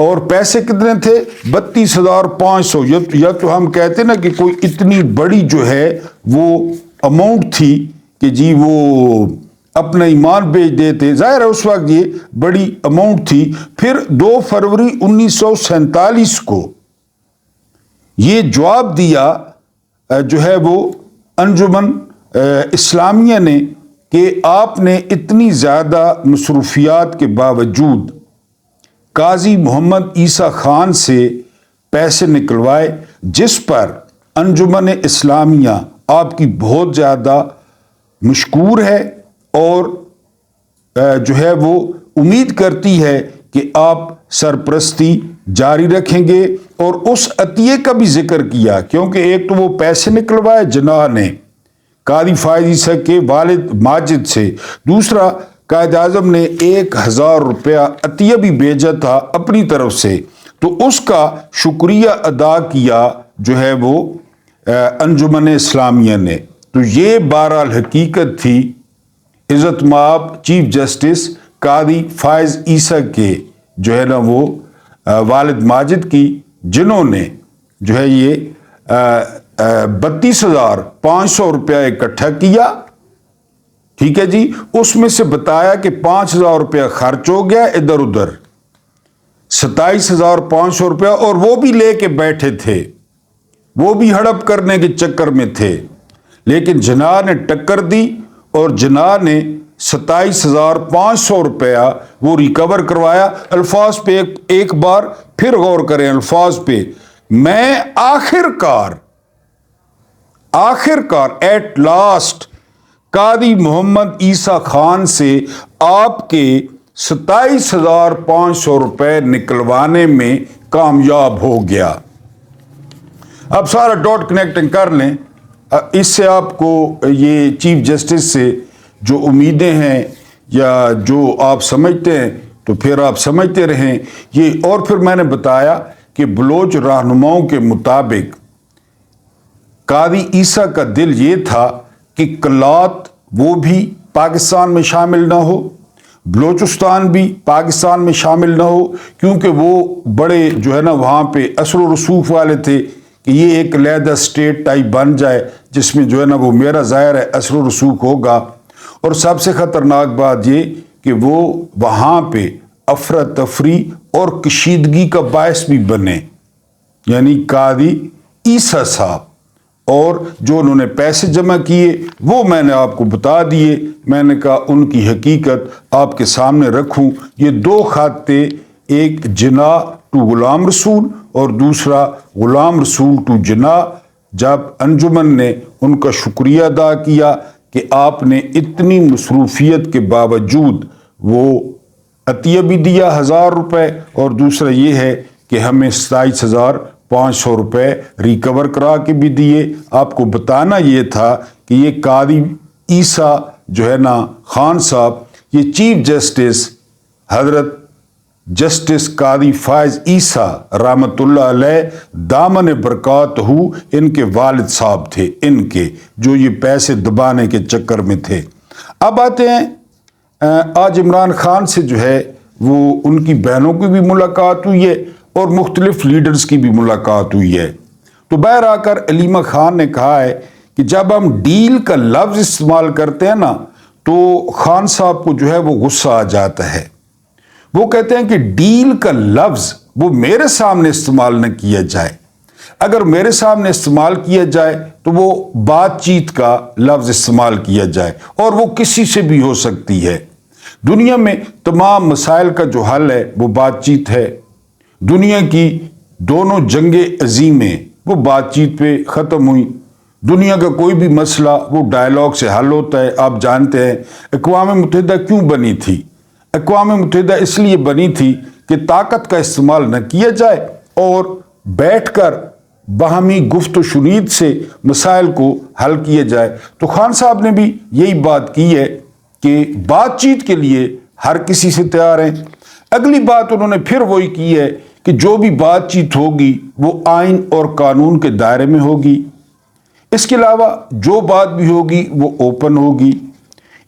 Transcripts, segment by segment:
اور پیسے کتنے تھے؟ 32,500. یا تو ہم کہتے نا کہ کوئی اتنی بڑی جو ہے وہ اماؤنٹ تھی کہ جی وہ اپنا ایمان بیچ دیتے. ظاہر ہے اس وقت یہ بڑی اماؤنٹ تھی. پھر 2 فروری 1947 کو یہ جواب دیا جو ہے وہ انجمن اسلامیہ نے کہ آپ نے اتنی زیادہ مصروفیات کے باوجود قاضی محمد عیسیٰ خان سے پیسے نکلوائے، جس پر انجمن اسلامیہ آپ کی بہت زیادہ مشکور ہے اور جو ہے وہ امید کرتی ہے کہ آپ سرپرستی جاری رکھیں گے. اور اس عطیے کا بھی ذکر کیا، کیونکہ ایک تو وہ پیسے نکلوائے جناح نے قاضی فائز عیسیٰ کے والد ماجد سے، دوسرا قائد اعظم نے 1,000 روپیہ عطیہ بھی بھیجا تھا اپنی طرف سے، تو اس کا شکریہ ادا کیا جو ہے وہ انجمن اسلامیہ نے. تو یہ بہرحال حقیقت تھی عزت مآب چیف جسٹس قاضی فائز عیسیٰ کے جو ہے نا وہ والد ماجد کی، جنہوں نے جو ہے یہ 32,500 روپیہ اکٹھا کیا. ٹھیک ہے جی، اس میں سے بتایا کہ 5,000 روپیہ خرچ ہو گیا ادھر ادھر، 27,500 روپیہ اور وہ بھی لے کے بیٹھے تھے، وہ بھی ہڑپ کرنے کے چکر میں تھے. لیکن جناح نے ٹکر دی اور جناح نے 27,500 روپیہ وہ ریکور کروایا. الفاظ پہ ایک بار پھر غور کریں الفاظ پہ. میں آخرکار ایٹ لاسٹ قاضی محمد عیسیٰ خان سے آپ کے 27,500 روپے نکلوانے میں کامیاب ہو گیا. اب سارا ڈاٹ کنیکٹنگ کر لیں. اس سے آپ کو یہ چیف جسٹس سے جو امیدیں ہیں یا جو آپ سمجھتے ہیں تو پھر آپ سمجھتے رہیں یہ. اور پھر میں نے بتایا کہ بلوچ رہنماؤں کے مطابق قاضی عیسیٰ کا دل یہ تھا کہ کلات وہ بھی پاکستان میں شامل نہ ہو، بلوچستان بھی پاکستان میں شامل نہ ہو، کیونکہ وہ بڑے جو ہے نا وہاں پہ اثر و رسوخ والے تھے کہ یہ ایک علیحدہ اسٹیٹ ٹائپ بن جائے جس میں جو ہے نا وہ میرا ظاہر ہے اثر و رسوخ ہوگا. اور سب سے خطرناک بات یہ کہ وہ وہاں پہ افراتفری اور کشیدگی کا باعث بھی بنے، یعنی قاضی عیسیٰ صاحب. اور جو انہوں نے پیسے جمع کیے وہ میں نے آپ کو بتا دیے. میں نے کہا ان کی حقیقت آپ کے سامنے رکھوں. یہ 2 خط تھے، ایک جناح ٹو غلام رسول اور دوسرا غلام رسول ٹو جناح. جب انجمن نے ان کا شکریہ ادا کیا کہ آپ نے اتنی مصروفیت کے باوجود وہ عطیہ بھی دیا 1,000 روپے، اور دوسرا یہ ہے کہ ہمیں 27,500 روپے ریکور کرا کے بھی دیے. آپ کو بتانا یہ تھا کہ یہ قاضی عیسیٰ جو ہے نا خان صاحب، یہ چیف جسٹس حضرت جسٹس قاضی فائز عیسیٰ رحمۃ اللہ علیہ دامن برکات ہو، ان کے والد صاحب تھے، ان کے جو یہ پیسے دبانے کے چکر میں تھے. اب آتے ہیں آج عمران خان سے جو ہے وہ ان کی بہنوں کی بھی ملاقات ہوئی ہے اور مختلف لیڈرز کی بھی ملاقات ہوئی ہے. تو باہر آ کر علیمہ خان نے کہا ہے کہ جب ہم ڈیل کا لفظ استعمال کرتے ہیں نا تو خان صاحب کو جو ہے وہ غصہ آ جاتا ہے. وہ کہتے ہیں کہ ڈیل کا لفظ وہ میرے سامنے استعمال نہ کیا جائے. اگر میرے سامنے استعمال کیا جائے تو وہ بات چیت کا لفظ استعمال کیا جائے، اور وہ کسی سے بھی ہو سکتی ہے. دنیا میں تمام مسائل کا جو حل ہے وہ بات چیت ہے. دنیا کی دونوں جنگیں عظیمیں وہ بات چیت پہ ختم ہوئی. دنیا کا کوئی بھی مسئلہ وہ ڈائیلاگ سے حل ہوتا ہے. آپ جانتے ہیں اقوام متحدہ کیوں بنی تھی؟ اقوام متحدہ اس لیے بنی تھی کہ طاقت کا استعمال نہ کیا جائے اور بیٹھ کر باہمی گفت و شنید سے مسائل کو حل کیا جائے. تو خان صاحب نے بھی یہی بات کی ہے کہ بات چیت کے لیے ہر کسی سے تیار ہیں. اگلی بات انہوں نے پھر وہی کی ہے کہ جو بھی بات چیت ہوگی وہ آئین اور قانون کے دائرے میں ہوگی. اس کے علاوہ جو بات بھی ہوگی وہ اوپن ہوگی.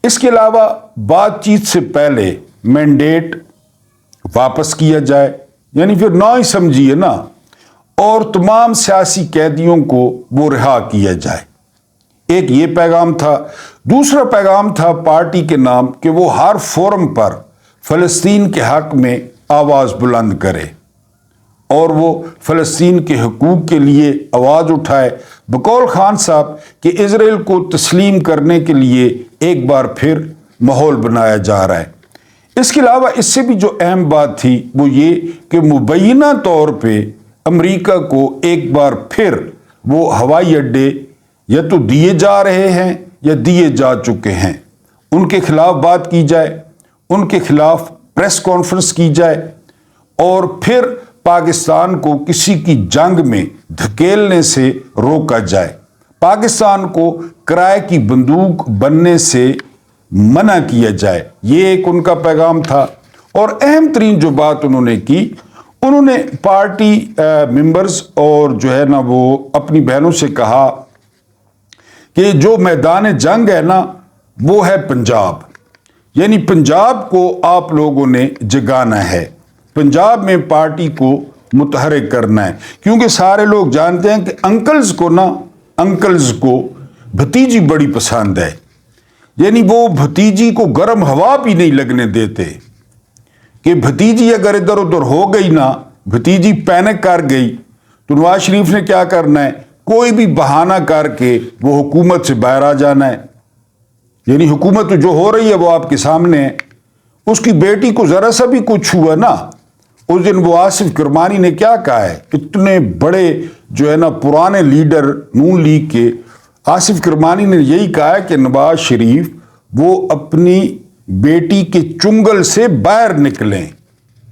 اس کے علاوہ بات چیت سے پہلے مینڈیٹ واپس کیا جائے. یعنی پھر نہ ہی سمجھیے نا، اور تمام سیاسی قیدیوں کو وہ رہا کیا جائے۔ ایک یہ پیغام تھا۔ دوسرا پیغام تھا پارٹی کے نام کہ وہ ہر فورم پر فلسطین کے حق میں آواز بلند کرے اور وہ فلسطین کے حقوق کے لیے آواز اٹھائے، بقول خان صاحب کہ اسرائیل کو تسلیم کرنے کے لیے ایک بار پھر ماحول بنایا جا رہا ہے۔ اس کے علاوہ اس سے بھی جو اہم بات تھی وہ یہ کہ مبینہ طور پہ امریکہ کو ایک بار پھر وہ ہوائی اڈے یا تو دیے جا رہے ہیں یا دیے جا چکے ہیں، ان کے خلاف بات کی جائے، ان کے خلاف پریس کانفرنس کی جائے، اور پھر پاکستان کو کسی کی جنگ میں دھکیلنے سے روکا جائے، پاکستان کو کرائے کی بندوق بننے سے منع کیا جائے۔ یہ ایک ان کا پیغام تھا۔ اور اہم ترین جو بات انہوں نے کی، انہوں نے پارٹی ممبرز اور جو ہے نا وہ اپنی بہنوں سے کہا کہ جو میدان جنگ ہے نا وہ ہے پنجاب، یعنی پنجاب کو آپ لوگوں نے جگانا ہے، پنجاب میں پارٹی کو متحرک کرنا ہے، کیونکہ سارے لوگ جانتے ہیں کہ انکلز کو بھتیجی بڑی پسند ہے، یعنی وہ بھتیجی کو گرم ہوا بھی نہیں لگنے دیتے کہ بھتیجی اگر ادھر ادھر ہو گئی نا، بھتیجی پینک کر گئی تو نواز شریف نے کیا کرنا ہے، کوئی بھی بہانہ کر کے وہ حکومت سے باہر آ جانا ہے۔ یعنی حکومت جو ہو رہی ہے وہ آپ کے سامنے ہے۔ اس کی بیٹی کو ذرا سا بھی کچھ ہوا نا، اس دن وہ آصف کرمانی نے کیا کہا ہے، اتنے بڑے جو ہے نا پرانے لیڈر نون لیگ کے، آصف کرمانی نے یہی کہا ہے کہ نواز شریف وہ اپنی بیٹی کے چنگل سے باہر نکلیں۔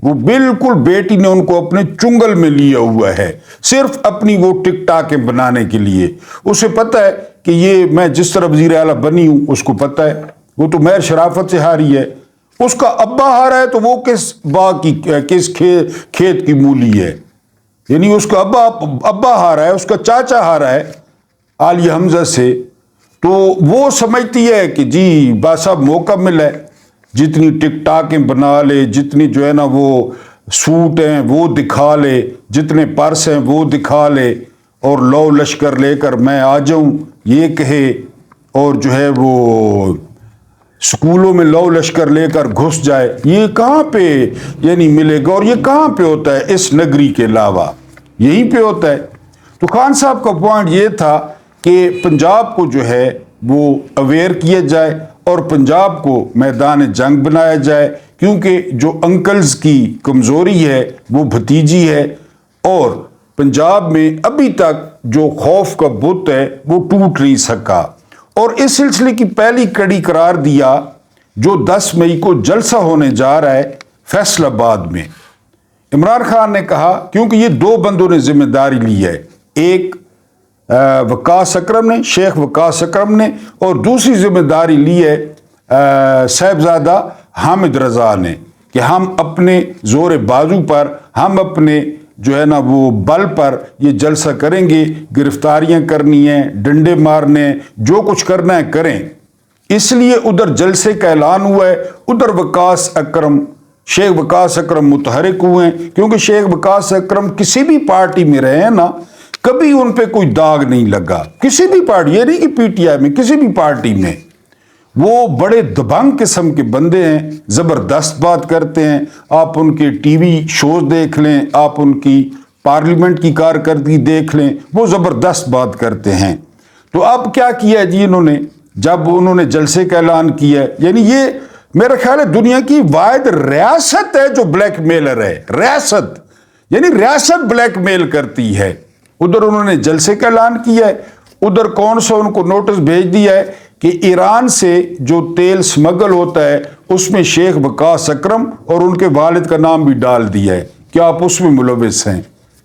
وہ بالکل بیٹی نے ان کو اپنے چنگل میں لیا ہوا ہے، صرف اپنی وہ ٹک ٹاکیں بنانے کے لیے۔ اسے پتہ ہے کہ یہ میں جس طرح وزیر اعلیٰ بنی ہوں، اس کو پتہ ہے وہ تو مہر شرافت سے ہاری ہے، اس کا ابا ہارا ہے تو وہ کس باغ کی کس کھیت کی مولی ہے، یعنی اس کا ابا ہارا ہے، اس کا چاچا ہارا ہے عالیہ حمزہ سے، تو وہ سمجھتی ہے کہ جی بس اب موقع ملا ہے، جتنی ٹک ٹاکیں بنا لے، جتنی جو ہے نا وہ سوٹ ہیں وہ دکھا لے، جتنے پرس ہیں وہ دکھا لے، اور لو لشکر لے کر میں آ جاؤں یہ کہے، اور جو ہے وہ سکولوں میں لو لشکر لے کر گھس جائے۔ یہ کہاں پہ یعنی ملے گا، اور یہ کہاں پہ ہوتا ہے اس نگری کے علاوہ، یہیں پہ ہوتا ہے۔ تو خان صاحب کا پوائنٹ یہ تھا کہ پنجاب کو جو ہے وہ اویئر کیا جائے اور پنجاب کو میدان جنگ بنایا جائے، کیونکہ جو انکلز کی کمزوری ہے وہ بھتیجی ہے، اور پنجاب میں ابھی تک جو خوف کا بت ہے وہ ٹوٹ نہیں سکا، اور اس سلسلے کی پہلی کڑی قرار دیا جو 10 مئی کو جلسہ ہونے جا رہا ہے فیصل آباد میں۔ عمران خان نے کہا، کیونکہ یہ دو بندوں نے ذمہ داری لی ہے، ایک وقاص اکرم نے، شیخ وقاص اکرم نے، اور دوسری ذمہ داری لی ہے صاحبزادہ حامد رضا نے، کہ ہم اپنے زور بازو پر، ہم اپنے جو ہے نا وہ بل پر یہ جلسہ کریں گے، گرفتاریاں کرنی ہیں، ڈنڈے مارنے، جو کچھ کرنا ہے کریں۔ اس لیے ادھر جلسے کا اعلان ہوا ہے، ادھر شیخ وقاص اکرم متحرک ہوئے ہیں، کیونکہ شیخ وقاص اکرم کسی بھی پارٹی میں رہے ہیں نا، کبھی ان پہ کوئی داغ نہیں لگا، کسی بھی پارٹی، یہ نہیں کہ پی ٹی آئی میں، کسی بھی پارٹی میں وہ بڑے دبنگ قسم کے بندے ہیں، زبردست بات کرتے ہیں۔ آپ ان کے ٹی وی شوز دیکھ لیں، آپ ان کی پارلیمنٹ کی کارکردگی دیکھ لیں، وہ زبردست بات کرتے ہیں۔ تو اب کیا کیا جی انہوں نے، جب انہوں نے جلسے کا اعلان کیا، یعنی یہ میرا خیال ہے دنیا کی واحد ریاست ہے جو بلیک میلر ہے، ریاست، یعنی ریاست بلیک میل کرتی ہے۔ ادھر انہوں نے جلسے کا اعلان کیا ہے، ادھر کون سا ان کو نوٹس بھیج دیا ہے کہ ایران سے جو تیل سمگل ہوتا ہے اس میں شیخ وقاص اکرم اور ان کے والد کا نام بھی ڈال دیا ہے، کیا آپ اس میں ملوث ہیں؟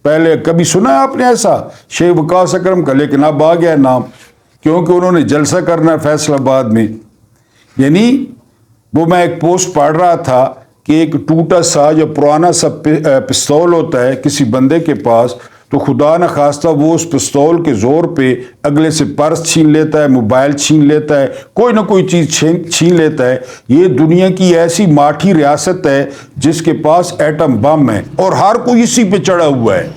پہلے کبھی سنا ہے آپ نے ایسا شیخ وقاص اکرم کا؟ لیکن اب آ گیا نام، کیونکہ انہوں نے جلسہ کرنا ہے فیصل آباد میں۔ یعنی وہ میں ایک پوسٹ پڑھ رہا تھا کہ ایک ٹوٹا سا یا پرانا سا پستول ہوتا ہے کسی بندے کے پاس، تو خدا نہ خواستہ وہ اس پستول کے زور پہ اگلے سے پرس چھین لیتا ہے، موبائل چھین لیتا ہے، کوئی نہ کوئی چیز چھین لیتا ہے۔ یہ دنیا کی ایسی ماٹھی ریاست ہے جس کے پاس ایٹم بم ہے، اور ہر کوئی اسی پہ چڑھا ہوا ہے،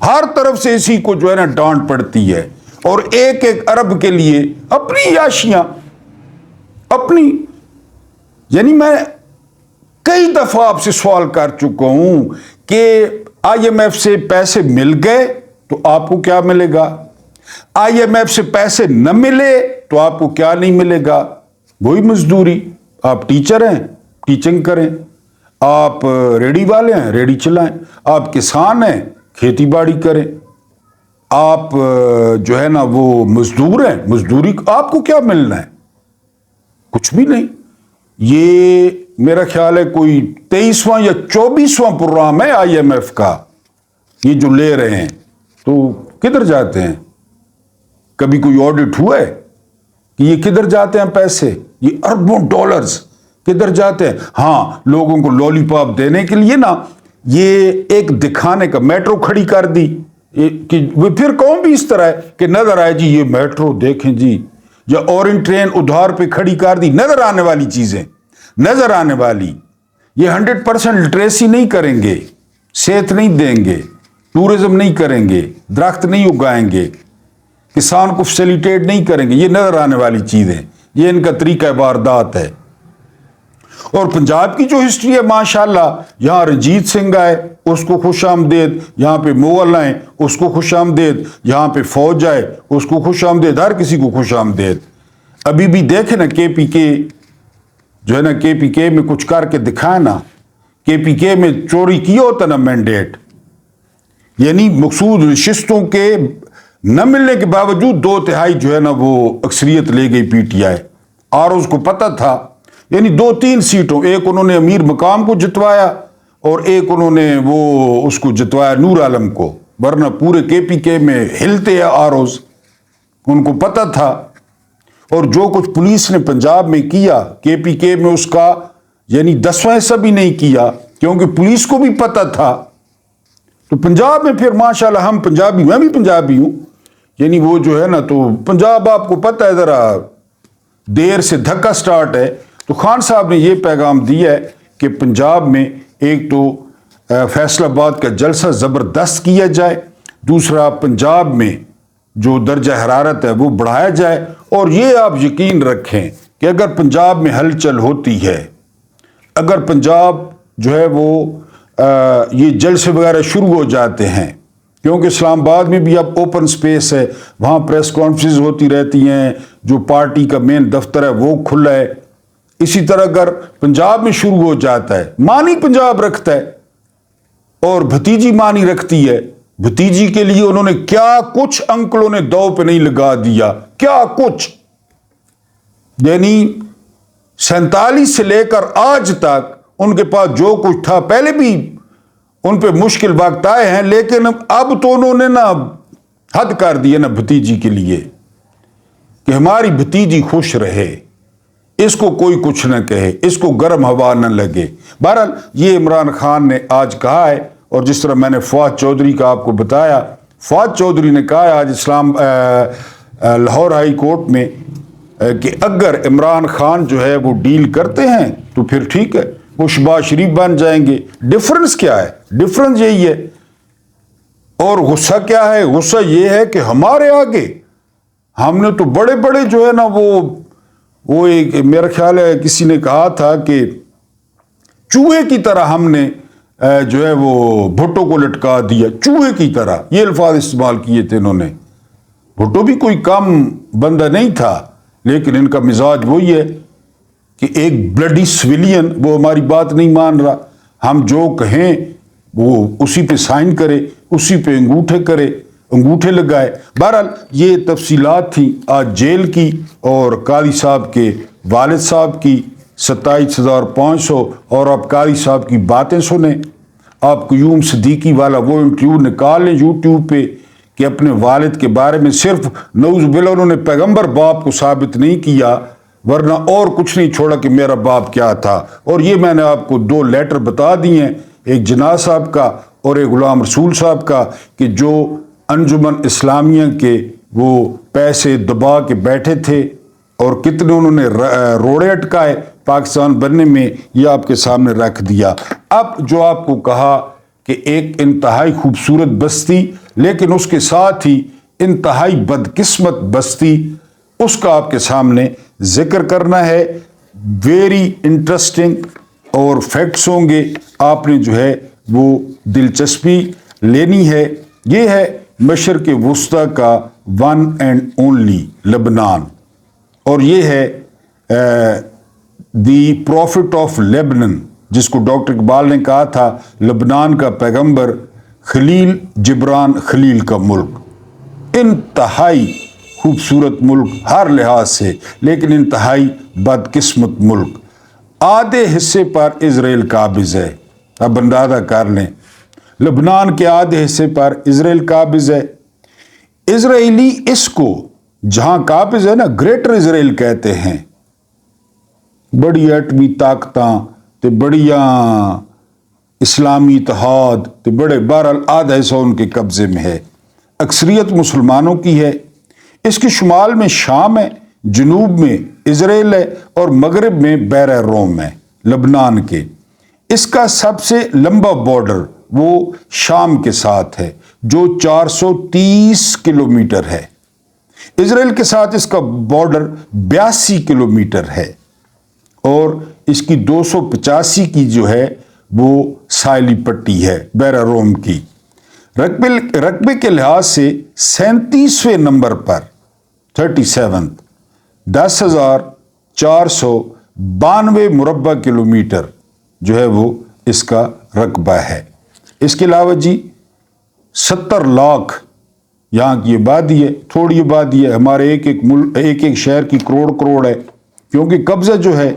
ہر طرف سے اسی کو جو ہے نا ڈانٹ پڑتی ہے، اور ایک ایک ارب کے لیے اپنی عیاشیاں اپنی، یعنی میں کئی دفعہ آپ سے سوال کر چکا ہوں کہ آئی ایم ایف سے پیسے مل گئے تو آپ کو کیا ملے گا، آئی ایم ایف سے پیسے نہ ملے تو آپ کو کیا نہیں ملے گا، وہی مزدوری۔ آپ ٹیچر ہیں، ٹیچنگ کریں، آپ ریڑھی والے ہیں، ریڑھی چلائیں، آپ کسان ہیں، کھیتی باڑی کریں، آپ جو ہے نا وہ مزدور ہیں، مزدوری، آپ کو کیا ملنا ہے؟ کچھ بھی نہیں۔ یہ میرا خیال ہے کوئی 23واں یا 24واں پروگرام ہے آئی ایم ایف کا، یہ جو لے رہے ہیں، تو کدھر جاتے ہیں؟ کبھی کوئی آڈٹ ہوا ہے کہ یہ کدھر جاتے ہیں پیسے؟ یہ اربوں ڈالرز کدھر جاتے ہیں؟ ہاں، لوگوں کو لولی پاپ دینے کے لیے نا، یہ ایک دکھانے کا، میٹرو کھڑی کر دی کہ پھر کون بھی اس طرح ہے کہ نظر آئے جی یہ میٹرو دیکھیں جی، یا اورنج ٹرین ادھار پہ کھڑی کر دی، نظر آنے والی چیزیں، نظر آنے والی۔ یہ 100% لٹریسی نہیں کریں گے، صحت نہیں دیں گے، ٹورزم نہیں کریں گے، درخت نہیں اگائیں گے، کسان کو فیسیلیٹیٹ نہیں کریں گے، یہ نظر آنے والی چیزیں، یہ ان کا طریقہ واردات ہے۔ اور پنجاب کی جو ہسٹری ہے ماشاءاللہ، یہاں رنجیت سنگھ آئے، اس کو خوش آمدید، یہاں پہ مغل آئے، اس کو خوش آمدید، یہاں پہ فوج آئے، اس کو خوش آمدید، ہر کسی کو خوش آمدید۔ ابھی بھی دیکھیں نا کے پی کے جو ہے نا، کے پی کے میں کچھ کر کے دکھائے نا، کے پی کے میں چوری کیا ہوتا نا مینڈیٹ، یعنی مقصود نشستوں کے نہ ملنے کے باوجود 2/3 جو ہے نا وہ اکثریت لے گئی پی ٹی آئی، اور اس کو پتہ تھا، یعنی 2-3 سیٹوں، ایک انہوں نے امیر مقام کو جتوایا اور ایک انہوں نے وہ اس کو جتوایا نور عالم کو، ورنہ پورے کے پی کے میں ہلتے ہیں آروز، ان کو پتہ تھا۔ اور جو کچھ پولیس نے پنجاب میں کیا، کے پی کے میں اس کا یعنی 10واں حصہ بھی نہیں کیا، کیونکہ پولیس کو بھی پتہ تھا۔ تو پنجاب میں پھر ماشاءاللہ ہم پنجابی، میں بھی پنجابی ہوں، یعنی وہ جو ہے نا، تو پنجاب آپ کو پتہ ہے ذرا دیر سے دھکا سٹارٹ ہے۔ تو خان صاحب نے یہ پیغام دیا ہے کہ پنجاب میں ایک تو فیصل آباد کا جلسہ زبردست کیا جائے، دوسرا پنجاب میں جو درجہ حرارت ہے وہ بڑھایا جائے، اور یہ آپ یقین رکھیں کہ اگر پنجاب میں ہلچل ہوتی ہے، اگر پنجاب جو ہے وہ یہ جلسے وغیرہ شروع ہو جاتے ہیں، کیونکہ اسلام آباد میں بھی اب اوپن سپیس ہے، وہاں پریس کانفرنس ہوتی رہتی ہیں، جو پارٹی کا مین دفتر ہے وہ کھلا ہے، اسی طرح اگر پنجاب میں شروع ہو جاتا ہے، مانی پنجاب رکھتا ہے اور بھتیجی مانی رکھتی ہے، بھتیجی کے لیے انہوں نے کیا کچھ انکلوں نے دو پہ نہیں لگا دیا، کیا کچھ، یعنی 47 سے لے کر آج تک ان کے پاس جو کچھ تھا، پہلے بھی ان پہ مشکل وقت آئے ہیں، لیکن اب تو انہوں نے نا حد کر دی ہے نا بھتیجی کے لیے کہ ہماری بھتیجی خوش رہے، اس کو کوئی کچھ نہ کہے، اس کو گرم ہوا نہ لگے۔ بہرحال یہ عمران خان نے آج کہا ہے، اور جس طرح میں نے فواد چودھری کا آپ کو بتایا، فواد چودھری نے کہا ہے آج لاہور ہائی کورٹ میں کہ اگر عمران خان جو ہے وہ ڈیل کرتے ہیں تو پھر ٹھیک ہے، وہ شہباز شریف بن جائیں گے۔ ڈفرنس کیا ہے؟ ڈفرنس یہی ہے۔ اور غصہ کیا ہے؟ غصہ یہ ہے کہ ہمارے آگے ہم نے تو بڑے بڑے جو ہے نا وہ ایک میرا خیال ہے کسی نے کہا تھا کہ چوہے کی طرح ہم نے جو ہے وہ بھٹو کو لٹکا دیا، چوہے کی طرح، یہ الفاظ استعمال کیے تھے انہوں نے۔ بھٹو بھی کوئی کم بندہ نہیں تھا، لیکن ان کا مزاج وہی ہے کہ ایک بلڈی سویلین وہ ہماری بات نہیں مان رہا، ہم جو کہیں وہ اسی پہ سائن کرے، اسی پہ انگوٹھے لگائے۔ بہرحال یہ تفصیلات تھیں آج جیل کی اور قاضی صاحب کے والد صاحب کی 27,500، اور آپ قاضی صاحب کی باتیں سنیں، آپ قیوم صدیقی والا وہ انٹرویو نکالیں یوٹیوب پہ کہ اپنے والد کے بارے میں صرف نعوذ باللہ انہوں نے پیغمبر باپ کو ثابت نہیں کیا، ورنہ اور کچھ نہیں چھوڑا کہ میرا باپ کیا تھا۔ اور یہ میں نے آپ کو 2 لیٹر بتا دی ہیں، ایک جناح صاحب کا اور ایک غلام رسول صاحب کا کہ جو انجمن اسلامیہ کے وہ پیسے دبا کے بیٹھے تھے اور کتنے انہوں نے روڑے اٹکائے پاکستان بننے میں، یہ آپ کے سامنے رکھ دیا۔ اب جو آپ کو کہا کہ ایک انتہائی خوبصورت بستی لیکن اس کے ساتھ ہی انتہائی بدقسمت بستی، اس کا آپ کے سامنے ذکر کرنا ہے۔ ویری انٹرسٹنگ اور فیکٹس ہوں گے، آپ نے جو ہے وہ دلچسپی لینی ہے۔ یہ ہے مشرق وسطیٰ کا ون اینڈ اونلی لبنان، اور یہ ہے دی پروفٹ آف لیبنن، جس کو ڈاکٹر اقبال نے کہا تھا لبنان کا پیغمبر، خلیل جبران خلیل کا ملک۔ انتہائی خوبصورت ملک ہر لحاظ سے، لیکن انتہائی بدقسمت ملک۔ آدھے حصے پر اسرائیل قابض ہے۔ اب اندازہ کر لیں، لبنان کے آدھے حصے پر اسرائیل قابض ہے۔ اسرائیلی اس کو جہاں قابض ہے نا، گریٹر اسرائیل کہتے ہیں۔ بڑی ایٹمی طاقتاں تے بڑیاں اسلامی اتحاد تے بڑے، بہرحال آدھا حصہ ان کے قبضے میں ہے، اکثریت مسلمانوں کی ہے۔ اس کے شمال میں شام ہے، جنوب میں اسرائیل ہے، اور مغرب میں بحیرہ روم ہے لبنان کے۔ اس کا سب سے لمبا بارڈر وہ شام کے ساتھ ہے جو 430 کلومیٹر ہے۔ اسرائیل کے ساتھ اس کا بارڈر 82 کلومیٹر ہے، اور اس کی 285 کی جو ہے وہ ساحلی پٹی ہے بحیرہ روم کی۔ رقبے کے لحاظ سے 37ویں نمبر پر 37، 10,492 مربع کلومیٹر جو ہے وہ اس کا رقبہ ہے۔ اس کے علاوہ جی 70 لاکھ یہاں کی آبادی ہے، تھوڑی آبادی ہے، ہمارے ایک شہر کی کروڑ ہے، کیونکہ قبضہ جو ہے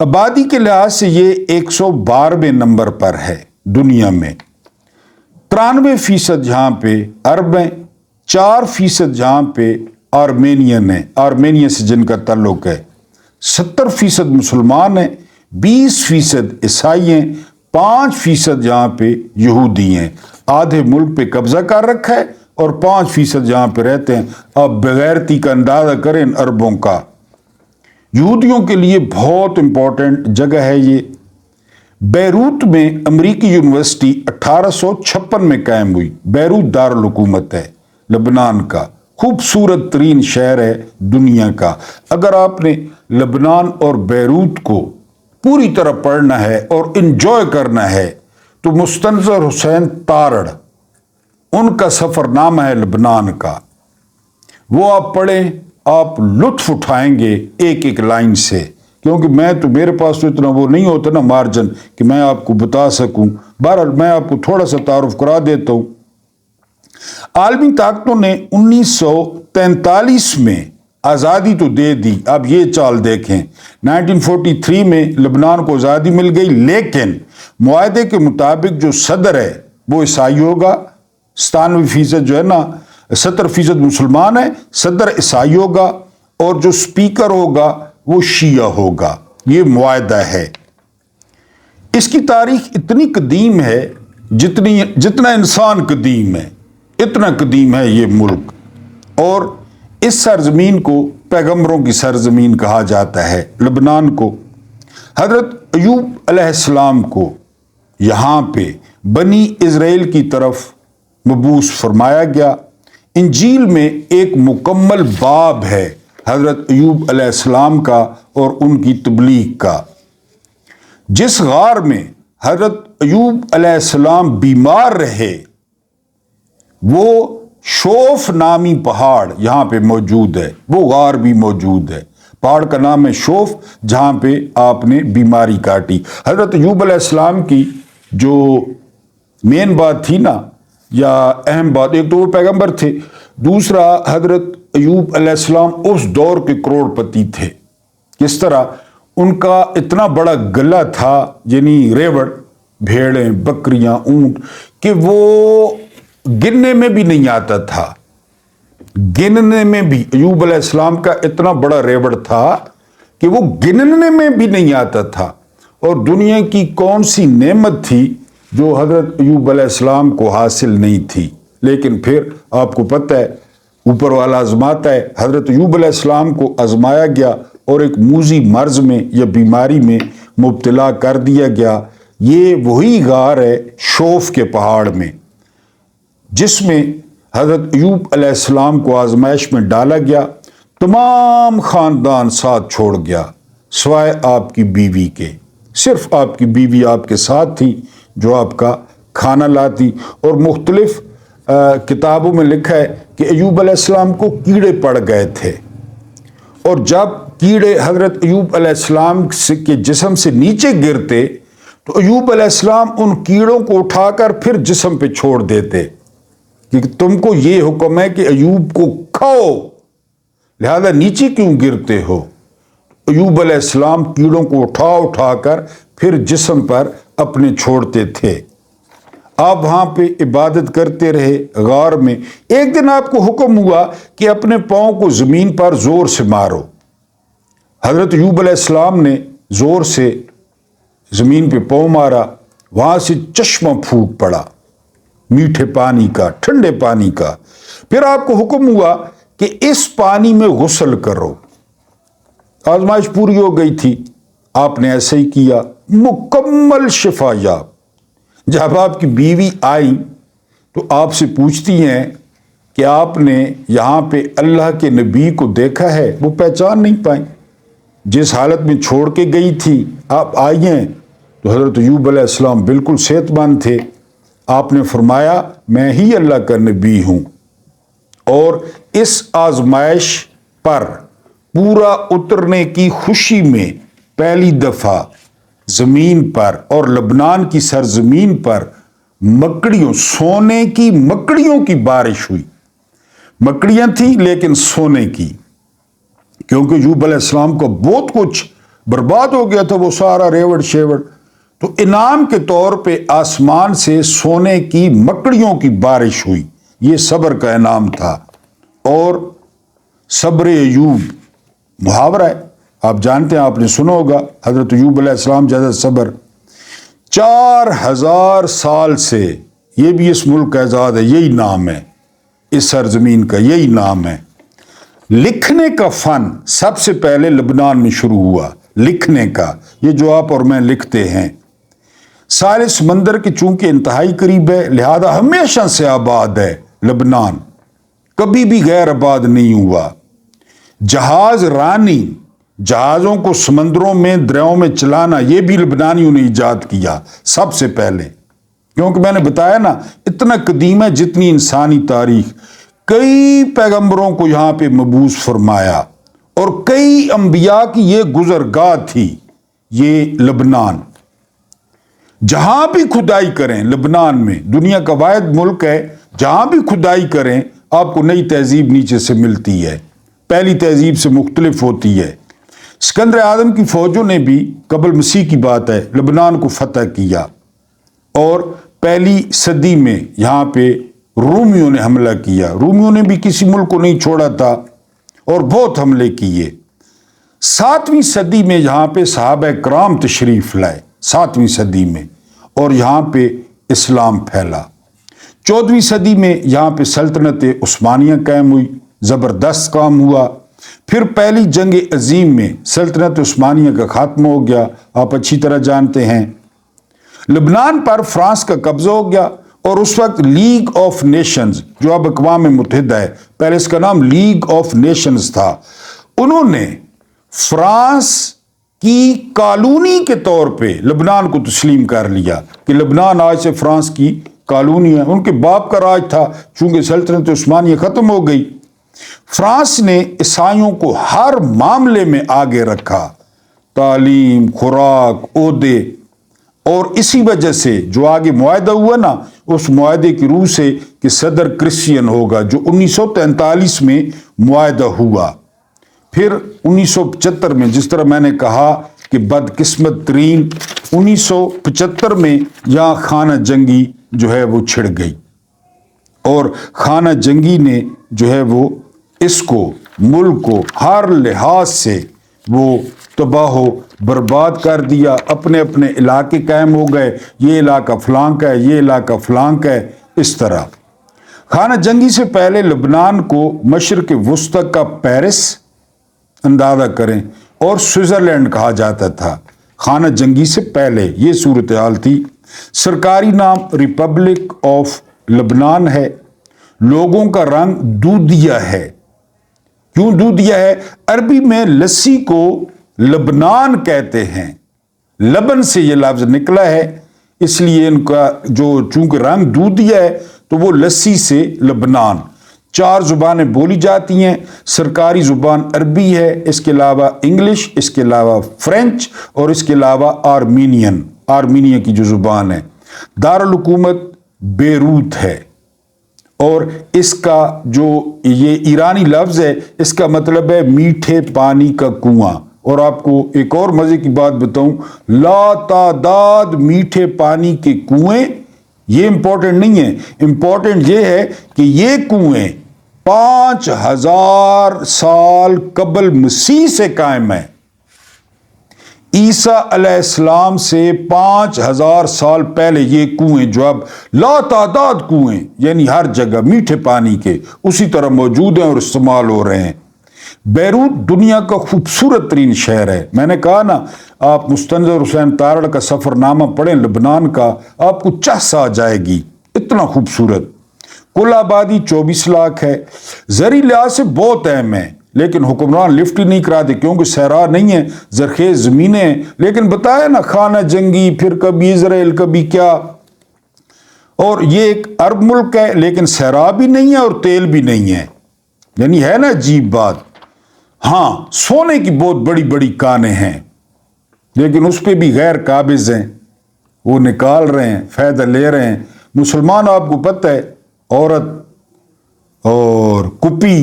آبادی کے لحاظ سے یہ 112ویں نمبر پر ہے دنیا میں۔ 93% جہاں پہ عرب ہیں، 4% جہاں پہ آرمینین ہیں، آرمینیا سے جن کا تعلق ہے، 70% مسلمان ہیں، 20% عیسائی ہیں، 5% جہاں پہ یہودی ہیں۔ آدھے ملک پہ قبضہ کر رکھا ہے اور 5% جہاں پہ رہتے ہیں۔ اب بغیرتی کا اندازہ کریں عربوں کا۔ یہودیوں کے لیے بہت امپورٹنٹ جگہ ہے یہ۔ بیروت میں امریکی یونیورسٹی 1856 میں قائم ہوئی۔ بیروت دارالحکومت ہے لبنان کا، خوبصورت ترین شہر ہے دنیا کا۔ اگر آپ نے لبنان اور بیروت کو پوری طرح پڑھنا ہے اور انجوائے کرنا ہے تو مستنصر حسین تارڑ، ان کا سفر نامہ ہے لبنان کا، وہ آپ پڑھیں، آپ لطف اٹھائیں گے ایک ایک لائن سے، کیونکہ میرے پاس تو اتنا وہ نہیں ہوتا نا مارجن کہ میں آپ کو بتا سکوں۔ بہرحال میں آپ کو تھوڑا سا تعارف کرا دیتا ہوں۔ عالمی طاقتوں نے 1943 میں آزادی تو دے دی، اب یہ چال دیکھیں، 1943 میں لبنان کو آزادی مل گئی، لیکن معاہدے کے مطابق جو صدر ہے وہ عیسائی ہوگا، 97% جو ہے نا، 70% مسلمان ہے، صدر عیسائی ہوگا، اور جو سپیکر ہوگا وہ شیعہ ہوگا۔ یہ معاہدہ ہے۔ اس کی تاریخ اتنی قدیم ہے جتنا انسان قدیم ہے، اتنا قدیم ہے یہ ملک، اور اس سرزمین کو پیغمبروں کی سرزمین کہا جاتا ہے لبنان کو۔ حضرت ایوب علیہ السلام کو یہاں پہ بنی اسرائیل کی طرف مبعوث فرمایا گیا۔ انجیل میں ایک مکمل باب ہے حضرت ایوب علیہ السلام کا اور ان کی تبلیغ کا۔ جس غار میں حضرت ایوب علیہ السلام بیمار رہے، وہ شوف نامی پہاڑ یہاں پہ موجود ہے، وہ غار بھی موجود ہے۔ پہاڑ کا نام ہے شوف، جہاں پہ آپ نے بیماری کاٹی۔ حضرت ایوب علیہ السلام کی جو مین بات تھی نا، یا اہم بات، ایک تو وہ پیغمبر تھے، دوسرا حضرت ایوب علیہ السلام اس دور کے کروڑ پتی تھے۔ کس طرح؟ ان کا اتنا بڑا گلہ تھا، یعنی ریوڑ، بھیڑیں، بکریاں، اونٹ، کہ وہ گننے میں بھی نہیں آتا تھا۔ گننے میں بھی ایوب علیہ السلام کا اتنا بڑا ریوڑ تھا کہ وہ گننے میں بھی نہیں آتا تھا۔ اور دنیا کی کون سی نعمت تھی جو حضرت ایوب علیہ السلام کو حاصل نہیں تھی، لیکن پھر آپ کو پتہ ہے اوپر والا آزماتا ہے۔ حضرت ایوب علیہ السلام کو آزمایا گیا اور ایک موذی مرض میں یا بیماری میں مبتلا کر دیا گیا۔ یہ وہی غار ہے شوف کے پہاڑ میں جس میں حضرت ایوب علیہ السلام کو آزمائش میں ڈالا گیا۔ تمام خاندان ساتھ چھوڑ گیا سوائے آپ کی بیوی کے۔ صرف آپ کی بیوی آپ کے ساتھ تھی جو آپ کا کھانا لاتی، اور مختلف کتابوں میں لکھا ہے کہ ایوب علیہ السلام کو کیڑے پڑ گئے تھے، اور جب کیڑے حضرت ایوب علیہ السلام کے جسم سے نیچے گرتے تو ایوب علیہ السلام ان کیڑوں کو اٹھا کر پھر جسم پہ چھوڑ دیتے کہ تم کو یہ حکم ہے کہ ایوب کو کھاؤ، لہذا نیچے کیوں گرتے ہو؟ ایوب علیہ السلام کیڑوں کو اٹھا کر پھر جسم پر اپنے چھوڑتے تھے۔ آپ وہاں پہ عبادت کرتے رہے غار میں۔ ایک دن آپ کو حکم ہوا کہ اپنے پاؤں کو زمین پر زور سے مارو۔ حضرت ایوب علیہ السلام نے زور سے زمین پہ پاؤں مارا، وہاں سے چشمہ پھوٹ پڑا، میٹھے پانی کا، ٹھنڈے پانی کا۔ پھر آپ کو حکم ہوا کہ اس پانی میں غسل کرو۔ آزمائش پوری ہو گئی تھی، آپ نے ایسے ہی کیا، مکمل شفا یاب۔ جب آپ کی بیوی آئی تو آپ سے پوچھتی ہیں کہ آپ نے یہاں پہ اللہ کے نبی کو دیکھا ہے؟ وہ پہچان نہیں پائیں، جس حالت میں چھوڑ کے گئی تھی آپ آئی ہیں۔ تو حضرت ایوب علیہ السلام بالکل صحت مند تھے۔ آپ نے فرمایا میں ہی اللہ کا نبی ہوں، اور اس آزمائش پر پورا اترنے کی خوشی میں پہلی دفعہ زمین پر اور لبنان کی سرزمین پر مکڑیوں، سونے کی مکڑیوں کی بارش ہوئی۔ مکڑیاں تھیں لیکن سونے کی، کیونکہ ایوب علیہ السلام کو بہت کچھ برباد ہو گیا تھا، وہ سارا ریوڑ شیوڑ۔ تو انعام کے طور پہ آسمان سے سونے کی مکڑیوں کی بارش ہوئی، یہ صبر کا انعام تھا۔ اور صبر ایوب محاورہ ہے، آپ جانتے ہیں، آپ نے سنا ہوگا حضرت ایوب علیہ السلام جیسا صبر 4000 سال سے، یہ بھی اس ملک کا اعزاز ہے، یہی نام ہے اس سرزمین کا، یہی نام ہے۔ لکھنے کا فن سب سے پہلے لبنان میں شروع ہوا، لکھنے کا، یہ جو آپ اور میں لکھتے ہیں۔ ساحل سمندر کے چونکہ انتہائی قریب ہے، لہذا ہمیشہ سے آباد ہے لبنان، کبھی بھی غیر آباد نہیں ہوا۔ جہاز رانی، جہازوں کو سمندروں میں، دریاؤں میں چلانا، یہ بھی لبنانیوں نے ایجاد کیا سب سے پہلے، کیونکہ میں نے بتایا نا اتنا قدیم ہے جتنی انسانی تاریخ۔ کئی پیغمبروں کو یہاں پہ مبعوث فرمایا، اور کئی انبیاء کی یہ گزرگاہ تھی یہ لبنان۔ جہاں بھی کھدائی کریں لبنان میں، دنیا کا واحد ملک ہے جہاں بھی کھدائی کریں آپ کو نئی تہذیب نیچے سے ملتی ہے، پہلی تہذیب سے مختلف ہوتی ہے۔ سکندر اعظم کی فوجوں نے بھی، قبل مسیح کی بات ہے، لبنان کو فتح کیا، اور پہلی صدی میں یہاں پہ رومیوں نے حملہ کیا۔ رومیوں نے بھی کسی ملک کو نہیں چھوڑا تھا اور بہت حملے کیے۔ 7ویں صدی میں یہاں پہ صحابہ کرام تشریف لائے، 7ویں صدی میں، اور یہاں پہ اسلام پھیلا۔ 14ویں صدی میں یہاں پہ سلطنت عثمانیہ قائم ہوئی، زبردست کام ہوا۔ پھر پہلی جنگ عظیم میں سلطنت عثمانیہ کا خاتمہ ہو گیا، آپ اچھی طرح جانتے ہیں۔ لبنان پر فرانس کا قبضہ ہو گیا، اور اس وقت لیگ آف نیشنز، جو اب اقوام متحدہ ہے، پہلے اس کا نام لیگ آف نیشنز تھا، انہوں نے فرانس کی کالونی کے طور پہ لبنان کو تسلیم کر لیا کہ لبنان آج سے فرانس کی کالونی ہے۔ ان کے باپ کا راج تھا، چونکہ سلطنت عثمانیہ ختم ہو گئی۔ فرانس نے عیسائیوں کو ہر معاملے میں آگے رکھا، تعلیم، خوراک، عہدے، اور اسی وجہ سے جو آگے معاہدہ ہوا نا، اس معاہدے کی روح سے کہ صدر کرسچین ہوگا، جو 1943 میں معاہدہ ہوا۔ پھر 1975 میں، جس طرح میں نے کہا کہ بدقسمت ترین 1975 میں یہاں خانہ جنگی جو ہے وہ چھڑ گئی، اور خانہ جنگی نے جو ہے وہ اس کو، ملک کو ہر لحاظ سے وہ تباہ و برباد کر دیا، اپنے اپنے علاقے قائم ہو گئے، یہ علاقہ فلاں کا ہے، یہ علاقہ فلاں کا ہے، اس طرح۔ خانہ جنگی سے پہلے لبنان کو مشرق وسطی کا پیرس اندازہ کریں اور سوئٹزرلینڈ کہا جاتا تھا۔ خانہ جنگی سے پہلے یہ صورتحال تھی۔ سرکاری نام ریپبلک آف لبنان ہے۔ لوگوں کا رنگ دودھیا ہے۔ کیوں دودھیا ہے؟ عربی میں لسی کو لبنان کہتے ہیں، لبن سے یہ لفظ نکلا ہے، اس لیے ان کا جو چونکہ رنگ دودھیا ہے تو وہ لسی سے لبنان۔ 4 زبانیں بولی جاتی ہیں۔ سرکاری زبان عربی ہے، اس کے علاوہ انگلش، اس کے علاوہ فرینچ اور اس کے علاوہ آرمینیا کی جو زبان ہے۔ دارالحکومت بیروت ہے، اور اس کا جو یہ ایرانی لفظ ہے اس کا مطلب ہے میٹھے پانی کا کنواں۔ اور آپ کو ایک اور مزے کی بات بتاؤں، لا تعداد میٹھے پانی کے کنویں، یہ امپورٹنٹ نہیں ہے، امپورٹنٹ یہ ہے کہ یہ کنویں 5000 سال قبل مسیح سے قائم ہے۔ عیسیٰ علیہ السلام سے 5000 سال پہلے یہ کنویں جو اب لا تعداد کنویں یعنی ہر جگہ میٹھے پانی کے اسی طرح موجود ہیں اور استعمال ہو رہے ہیں۔ بیروت دنیا کا خوبصورت ترین شہر ہے۔ میں نے کہا نا، آپ مستنصر حسین تارڑ کا سفر نامہ پڑھیں لبنان کا، آپ کو چس آ جائے گی، اتنا خوبصورت۔ کل آبادی 24 لاکھ ہے۔ زرعی لحاظ سے بہت اہم ہے، لیکن حکمران لفٹ ہی نہیں کراتے کیونکہ صحرا نہیں ہے، زرخیز زمینیں ہیں۔ لیکن بتایا نا، خانہ جنگی، پھر کبھی اسرائیل، کبھی کیا، اور یہ ایک عرب ملک ہے لیکن صحرا بھی نہیں ہے اور تیل بھی نہیں ہے، یعنی ہے نا عجیب بات۔ ہاں، سونے کی بہت بڑی بڑی کانیں ہیں لیکن اس پہ بھی غیر قابض ہیں، وہ نکال رہے ہیں، فائدہ لے رہے ہیں۔ مسلمان آپ کو پتہ ہے، عورت اور کپی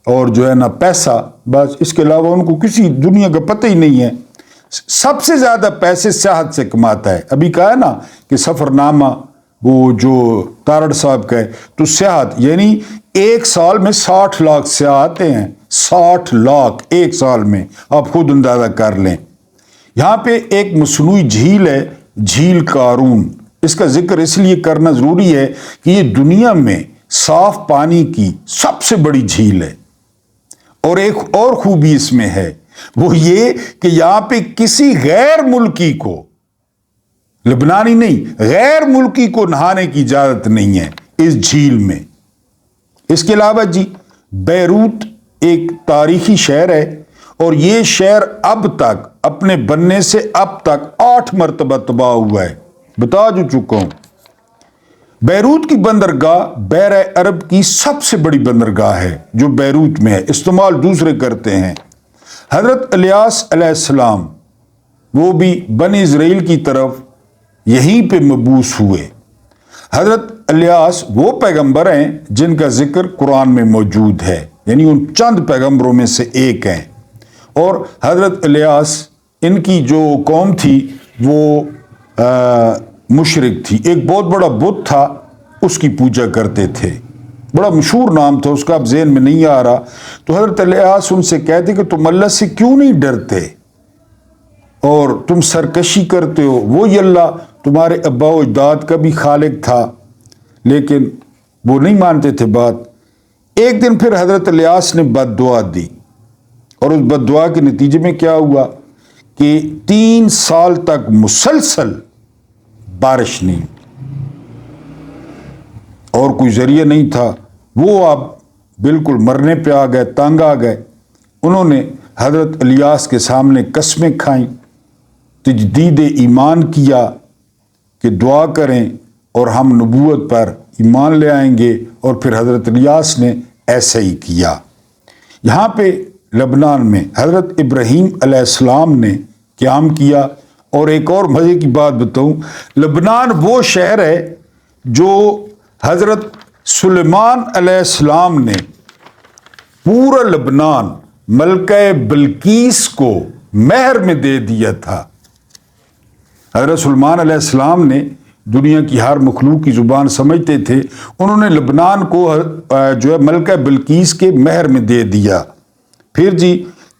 اور جو ہے نا پیسہ، بس اس کے علاوہ ان کو کسی دنیا کا پتہ ہی نہیں ہے۔ سب سے زیادہ پیسے سیاحت سے کماتا ہے۔ ابھی کہا ہے نا کہ سفر نامہ وہ جو تارڑ صاحب کا ہے، تو سیاحت یعنی ایک سال میں 60 لاکھ سیاح آتے ہیں، 60 لاکھ ایک سال میں، آپ خود اندازہ کر لیں۔ یہاں پہ ایک مصنوعی جھیل ہے، جھیل قارون۔ اس کا ذکر اس لیے کرنا ضروری ہے کہ یہ دنیا میں صاف پانی کی سب سے بڑی جھیل ہے، اور ایک اور خوبی اس میں ہے، وہ یہ کہ یہاں پہ کسی غیر ملکی کو، لبنانی نہیں، غیر ملکی کو نہانے کی اجازت نہیں ہے اس جھیل میں۔ اس کے علاوہ جی، بیروت ایک تاریخی شہر ہے، اور یہ شہر اب تک اپنے بننے سے اب تک 8 مرتبہ تباہ ہوا ہے، بتا جو چکا ہوں۔ بیروت کی بندرگاہ بحر عرب کی سب سے بڑی بندرگاہ ہے جو بیروت میں ہے، استعمال دوسرے کرتے ہیں۔ حضرت الیاس علیہ السلام وہ بھی بنی اسرائیل کی طرف یہیں پہ مبعوث ہوئے۔ حضرت الیاس وہ پیغمبر ہیں جن کا ذکر قرآن میں موجود ہے، یعنی ان چند پیغمبروں میں سے ایک ہیں۔ اور حضرت الیاس، ان کی جو قوم تھی وہ مشرک تھی، ایک بہت بڑا بت تھا، اس کی پوجا کرتے تھے، بڑا مشہور نام تھا اس کا، اب ذہن میں نہیں آ رہا۔ تو حضرت الیاس ان سے کہتے کہ تم اللہ سے کیوں نہیں ڈرتے اور تم سرکشی کرتے ہو، وہی اللہ تمہارے ابا و اجداد کا بھی خالق تھا، لیکن وہ نہیں مانتے تھے بات۔ ایک دن پھر حضرت الیاس نے بد دعا دی، اور اس بد دعا کے نتیجے میں کیا ہوا کہ 3 سال تک مسلسل بارش نہیں، اور کوئی ذریعہ نہیں تھا، وہ اب بالکل مرنے پہ آ گئے، تنگ آ گئے۔ انہوں نے حضرت الیاس کے سامنے قسمیں کھائیں، تجدید ایمان کیا کہ دعا کریں اور ہم نبوت پر ایمان لے آئیں گے، اور پھر حضرت الیاس نے ایسا ہی کیا۔ یہاں پہ لبنان میں حضرت ابراہیم علیہ السلام نے قیام کیا۔ اور ایک اور مزے کی بات بتاؤں، لبنان وہ شہر ہے جو حضرت سلیمان علیہ السلام نے پورا لبنان ملکہ بلقیس کو مہر میں دے دیا تھا۔ حضرت سلیمان علیہ السلام نے دنیا کی ہر مخلوق کی زبان سمجھتے تھے، انہوں نے لبنان کو جو ہے ملکہ بلقیس کے مہر میں دے دیا۔ پھر جی